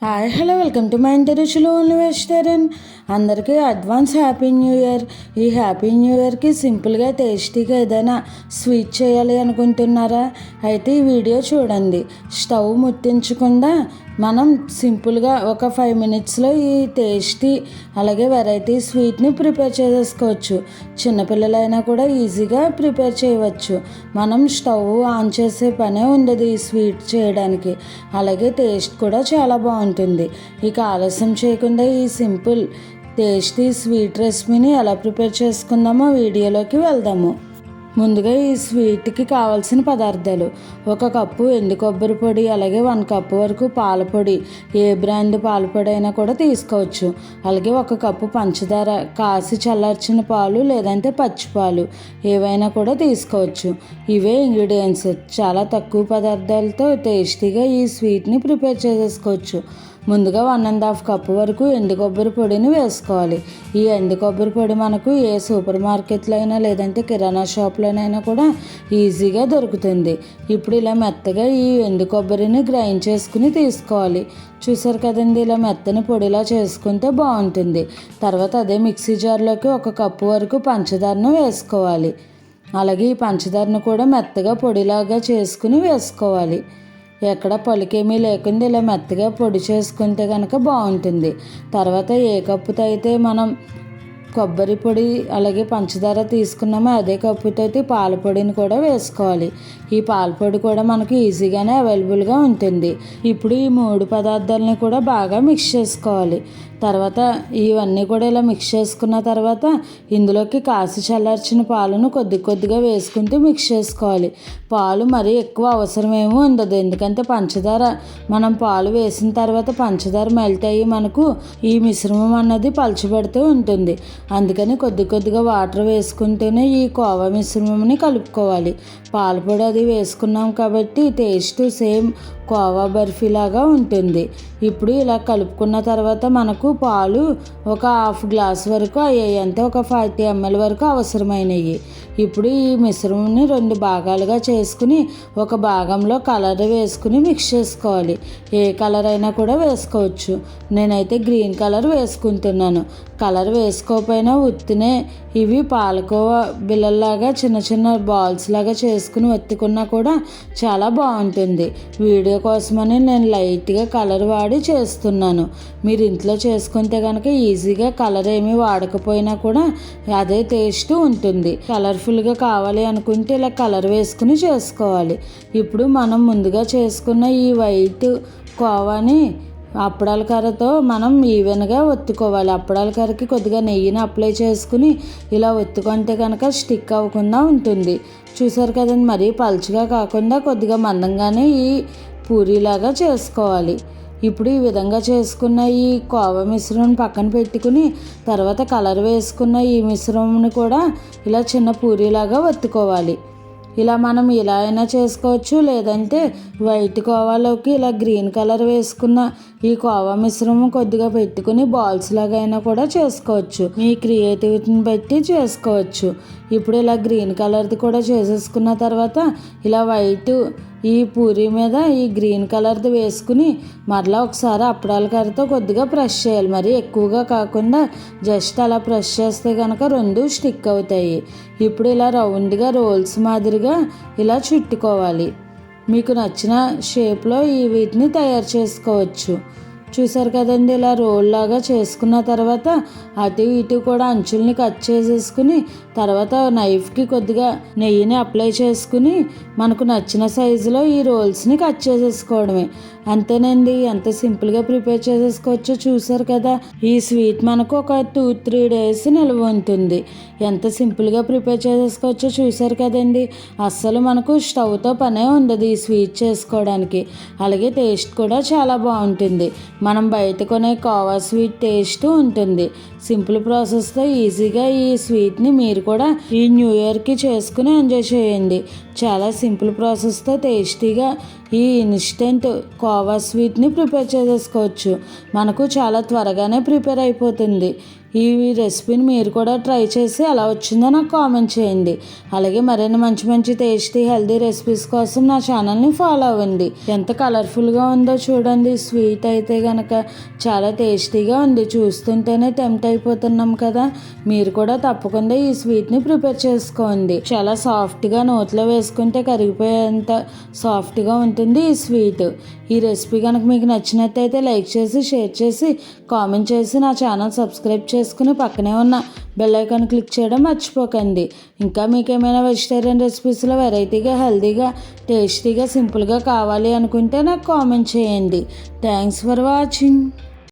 Hi hello welcome to my ఇంటి రుచులు only vegetarian. అందరికీ అడ్వాన్స్ హ్యాపీ న్యూ ఇయర్. ఈ హ్యాపీ న్యూ ఇయర్కి సింపుల్గా టేస్టీగా ఏదైనా స్వీట్ చేయాలి అనుకుంటున్నారా? అయితే ఈ వీడియో చూడండి. స్టవ్ ముట్టించకుండా మనం సింపుల్గా ఒక 5 మినిట్స్లో ఈ టేస్టీ అలాగే వెరైటీ స్వీట్ని ప్రిపేర్ చేసేసుకోవచ్చు. చిన్నపిల్లలైనా కూడా ఈజీగా ప్రిపేర్ చేయవచ్చు. మనం స్టవ్ ఆన్ చేసే పనే ఉండదు ఈ స్వీట్ చేయడానికి. అలాగే టేస్ట్ కూడా చాలా బాగుంటుంది. ఇక ఆలస్యం చేయకుండా ఈ సింపుల్ టేస్టీ స్వీట్ రెసిపీని ఎలా ప్రిపేర్ చేసుకుందామో వీడియోలోకి వెళ్దాము. ముందుగా ఈ స్వీట్కి కావాల్సిన పదార్థాలు: 1 కప్పు ఎండు కొబ్బరి పొడి, అలాగే 1 కప్పు వరకు పాల పొడి, ఏ బ్రాండ్ పాల పొడి అయినా కూడా తీసుకోవచ్చు. అలాగే 1 కప్పు పంచదార, కాసి చల్లార్చిన పాలు లేదంటే పచ్చిపాలు ఏవైనా కూడా తీసుకోవచ్చు. ఇవే ఇంగ్రీడియంట్స్. చాలా తక్కువ పదార్థాలతో టేస్టీగా ఈ స్వీట్ని ప్రిపేర్ చేసేసుకోవచ్చు. ముందుగా 1½ కప్పు వరకు ఎండు కొబ్బరి పొడిని వేసుకోవాలి. ఈ ఎండు కొబ్బరి పొడి మనకు ఏ సూపర్ మార్కెట్లో అయినా లేదంటే కిరాణా షాప్లోనైనా కూడా ఈజీగా దొరుకుతుంది. ఇప్పుడు ఇలా మెత్తగా ఈ ఎండు కొబ్బరిని గ్రైండ్ చేసుకుని తీసుకోవాలి. చూసారు కదండి, ఇలా మెత్తని పొడిలా చేసుకుంటే బాగుంటుంది. తర్వాత అదే మిక్సీ జార్లోకి 1 కప్పు వరకు పంచదారను వేసుకోవాలి. అలాగే ఈ పంచదారను కూడా మెత్తగా పొడిలాగా చేసుకుని వేసుకోవాలి. ఎక్కడ పలుకేమీ లేకుండా ఇలా మెత్తగా పొడి చేసుకుంటే కనుక బాగుంటుంది. తర్వాత ఏ కప్పుతో అయితే మనం కొబ్బరి పొడి అలాగే పంచదార తీసుకున్నామో అదే కప్పుతో పాల పొడిని కూడా వేసుకోవాలి. ఈ పాల పొడి కూడా మనకు ఈజీగానే అవైలబుల్గా ఉంటుంది. ఇప్పుడు ఈ 3 పదార్థాలని కూడా బాగా మిక్స్ చేసుకోవాలి. తర్వాత ఇవన్నీ కూడా ఇలా మిక్స్ చేసుకున్న తర్వాత ఇందులోకి కాసి చల్లార్చిన పాలను కొద్దిగా వేసుకుంటూ మిక్స్ చేసుకోవాలి. పాలు మరీ ఎక్కువ అవసరమేమీ ఉండదు, ఎందుకంటే పంచదార మనం పాలు వేసిన తర్వాత పంచదార మెల్ట్ అయ్యి మనకు ఈ మిశ్రమం అన్నది పలచబడుతూ ఉంటుంది. అందుకని కొద్దిగా వాటర్ వేసుకుంటూనే ఈ కోవా మిశ్రమంని కలుపుకోవాలి. పాల పొడి అది వేసుకున్నాం కాబట్టి టేస్ట్ సేమ్ కోవా బర్ఫీ లాగా ఉంటుంది. ఇప్పుడు ఇలా కలుపుకున్న తర్వాత మనకు పాలు ఒక 1/2 గ్లాస్ వరకు అయ్యాయి, అంటే ఒక 40 ml వరకు అవసరమైనవి. ఇప్పుడు ఈ మిశ్రమాన్ని 2 భాగాలుగా చేసుకుని ఒక భాగంలో కలర్ వేసుకుని మిక్స్ చేసుకోవాలి. ఏ కలర్ అయినా కూడా వేసుకోవచ్చు. నేనైతే గ్రీన్ కలర్ వేసుకుంటున్నాను. కలర్ వేసుకోకపోయినా ఉత్తినే ఇవి పాలకోవా బిళ్ళల్లాగా చిన్న బాల్స్ లాగా చేసుకుని ఒత్తుకున్నా కూడా చాలా బాగుంటుంది. వీడియో కోసమని నేను లైట్గా కలర్ వాడి చేస్తున్నాను. మీరు ఇంట్లో చేసుకుంటే కనుక ఈజీగా కలర్ ఏమీ వాడకపోయినా కూడా అదే టేస్ట్ ఉంటుంది. కలర్ఫుల్గా కావాలి అనుకుంటే ఇలా కలర్ వేసుకుని చేసుకోవాలి. ఇప్పుడు మనం ముందుగా చేసుకున్న ఈ వైట్ కోవాని అప్పడాల కర్రతో మనం ఈవెన్గా ఒత్తుకోవాలి. అప్పడాల కర్రకి కొద్దిగా నెయ్యిని అప్లై చేసుకుని ఇలా ఒత్తుకుంటే కనుక స్టిక్ అవ్వకుండా ఉంటుంది. చూసారు కదండి, మరీ పలుచగా కాకుండా కొద్దిగా మందంగానే ఈ పూరీలాగా చేసుకోవాలి. ఇప్పుడు ఈ విధంగా చేసుకున్న ఈ కోవా మిశ్రమం పక్కన పెట్టుకుని తర్వాత కలర్ వేసుకున్న ఈ మిశ్రమంని కూడా ఇలా చిన్న పూరీలాగా ఒత్తుకోవాలి. ఇలా మనం ఇలా అయినా చేసుకోవచ్చు, లేదంటే వైట్ కోవాలోకి ఇలా గ్రీన్ కలర్ వేసుకున్న ఈ కోవా మిశ్రమం కొద్దిగా పెట్టుకుని బాల్స్ లాగా అయినా కూడా చేసుకోవచ్చు. మీ క్రియేటివిటీని బట్టి చేసుకోవచ్చు. ఇప్పుడు ఇలా గ్రీన్ కలర్ది కూడా చేసేసుకున్న తర్వాత ఇలా వైట్ ఈ పూరీ మీద ఈ గ్రీన్ కలర్ది వేసుకుని మరలా ఒకసారి అప్పడాల కర్రతో కొద్దిగా ప్రెస్ చేయాలి. మరి ఎక్కువగా కాకుండా జస్ట్ అలా ప్రెస్ చేస్తే కనుక 2 స్టిక్ అవుతాయి. ఇప్పుడు ఇలా రౌండ్గా రోల్స్ మాదిరిగా ఇలా చుట్టుకోవాలి. మీకు నచ్చిన షేప్లో వీటిని తయారు చేసుకోవచ్చు. చూసారు కదండి, ఇలా రోల్ లాగా చేసుకున్న తర్వాత అటు ఇటు కూడా అంచుల్ని కట్ చేసేసుకుని తర్వాత నైఫ్కి కొద్దిగా నెయ్యిని అప్లై చేసుకుని మనకు నచ్చిన సైజులో ఈ రోల్స్ని కట్ చేసేసుకోవడమే. అంతేనండి, ఎంత సింపుల్గా ప్రిపేర్ చేసేసుకోవచ్చో చూసారు కదా. ఈ స్వీట్ మనకు ఒక 2-3 డేస్ నిల్వ ఉంటుంది. ఎంత సింపుల్గా ప్రిపేర్ చేసేసుకోవచ్చో చూసారు కదండి. అస్సలు మనకు స్టవ్తో పనే ఉండదు ఈ స్వీట్ చేసుకోవడానికి. అలాగే టేస్ట్ కూడా చాలా బాగుంటుంది. మనం బయట కొనే కోవా స్వీట్ టేస్ట్ ఉంటుంది. సింపుల్ ప్రాసెస్తో ఈజీగా ఈ స్వీట్ని మీరు కూడా ఈ న్యూ ఇయర్కి చేసుకుని ఎంజాయ్ చేయండి. చాలా సింపుల్ ప్రాసెస్తో టేస్టీగా ఈ ఇన్స్టెంట్ కోవా స్వీట్ని ప్రిపేర్ చేసేసుకోవచ్చు. మనకు చాలా త్వరగానే ప్రిపేర్ అయిపోతుంది. ఈ రెసిపీని మీరు కూడా ట్రై చేసి ఎలా వచ్చిందో నాకు కామెంట్ చేయండి. అలాగే మరిన్ని మంచి మంచి టేస్టీ హెల్దీ రెసిపీస్ కోసం నా ఛానల్ని ఫాలో అవ్వండి. ఎంత కలర్ఫుల్గా ఉందో చూడండి. స్వీట్ అయితే కనుక చాలా టేస్టీగా ఉంది. చూస్తుంటేనే టెంప్ట్ అయిపోతున్నాం కదా. మీరు కూడా తప్పకుండా ఈ స్వీట్ని ప్రిపేర్ చేసుకోండి. చాలా సాఫ్ట్గా నోట్లో వేసుకుంటే కరిగిపోయేంత సాఫ్ట్గా ఉంటుంది ఈ స్వీట్. ఈ రెసిపీ కనుక మీకు నచ్చినట్టయితే లైక్ చేసి, షేర్ చేసి, కామెంట్ చేసి నా ఛానల్ సబ్స్క్రైబ్ చేసుకుని పక్కనే ఉన్న బెల్ ఐకాన్ క్లిక్ చేయడం మర్చిపోకండి. ఇంకా మీకు ఏమైనా వెజిటేరియన్ రెసిపీస్లో వెరైటీగా, హెల్తీగా, టేస్టీగా, సింపుల్గా కావాలి అనుకుంటే నాకు కామెంట్ చేయండి. Thanks for watching.